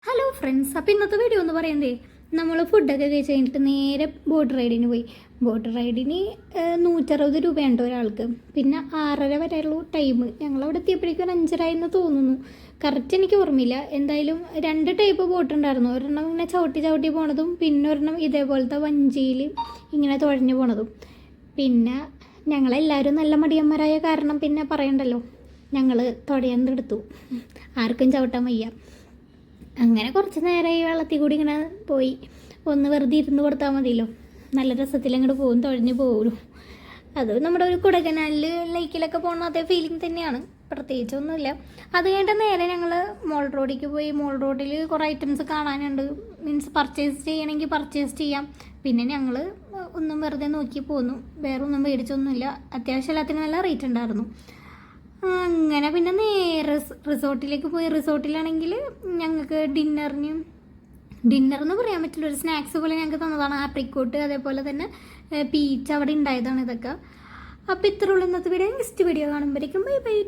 Hello friends, അപ്പോൾ ഇന്നത്തെ video എന്ന് പറയുന്നത് നമ്മൾ ഫുഡൊക്കെ കഴിച്ച് കഴിഞ്ഞിട്ട് നേരെ ബോട്ട് റൈഡിന് പോയി. ബോട്ട് റൈഡിന് 160 രൂപയുണ്ട് ഒരാൾക്ക്. പിന്നെ 6:30 വരെയുള്ളൂ ടൈം. ഞങ്ങളവിടെ എത്തിയപ്പോഴേക്കും ഒരു 5:30 എന്ന് തോന്നുന്നു. കറക്റ്റ് എനിക്ക് ഓർമ്മയില്ല. എന്തായാലും 2 ടൈപ്പ് ബോട്ട് ഉണ്ടായിരുന്നു. ഒരെണ്ണം ഇങ്ങനെ ചവിട്ടി ചവിട്ടി പോണതും പിന്നെ ഒരെണ്ണം ഇതേപോലത്തെ വഞ്ചിയിൽ ഇങ്ങനെ തുഴഞ്ഞു പോണതും. പിന്നെ ഞങ്ങളെല്ലാവരും നല്ല മടിയന്മാരായ കാരണം പിന്നെ പറയണ്ടല്ലോ, ഞങ്ങൾ തുഴയാന്നെടുത്തു. ആർക്കും ചവിട്ടാൻ വയ്യ. അങ്ങനെ കുറച്ച് നേരം ഈ വെള്ളത്തിൽ കൂടി ഇങ്ങനെ പോയി. ഒന്ന് വെറുതെ ഇരുന്ന് കൊടുത്താൽ മതിയല്ലോ, നല്ല രസത്തിൽ അങ്ങോട്ട് പോകും, തുഴഞ്ഞ് പോകുള്ളൂ. അത് നമ്മുടെ ഒരു കൊടൈക്കനാലിൽ ലൈക്കിലൊക്കെ പോകുന്ന അതേ ഫീലിംഗ് തന്നെയാണ്, പ്രത്യേകിച്ചൊന്നുമില്ല. അത് കഴിഞ്ഞിട്ട് നേരെ ഞങ്ങൾ മോൾ റോഡിലേക്ക് പോയി. മോൾ റോഡിൽ കുറേ ഐറ്റംസ് കാണാനുണ്ട്. മീൻസ് പർച്ചേസ് ചെയ്യണമെങ്കിൽ പർച്ചേസ് ചെയ്യാം. പിന്നെ ഞങ്ങൾ ഒന്നും വെറുതെ നോക്കി പോന്നു, വേറെ ഒന്നും മേടിച്ചൊന്നുമില്ല. അത്യാവശ്യം എല്ലാത്തിനും നല്ല റേറ്റ് ഉണ്ടായിരുന്നു. അങ്ങനെ പിന്നെ നേരെ റിസോർട്ടിലേക്ക് പോയി. റിസോർട്ടിലാണെങ്കിൽ ഞങ്ങൾക്ക് ഡിന്നറെന്ന് പറയാൻ പറ്റില്ല, ഒരു സ്നാക്സ് പോലെ ഞങ്ങൾക്ക് തന്നതാണ്. ആപ്രിക്കോട്ട് അതേപോലെ തന്നെ പീച്ച് അവിടെ ഉണ്ടായതാണ് ഇതൊക്കെ. അപ്പോൾ ഇത്രയുള്ള ഇന്നത്തെ വീഡിയോ. നെക്സ്റ്റ് വീഡിയോ കാണുമ്പോഴേക്കും ബൈ ബൈ.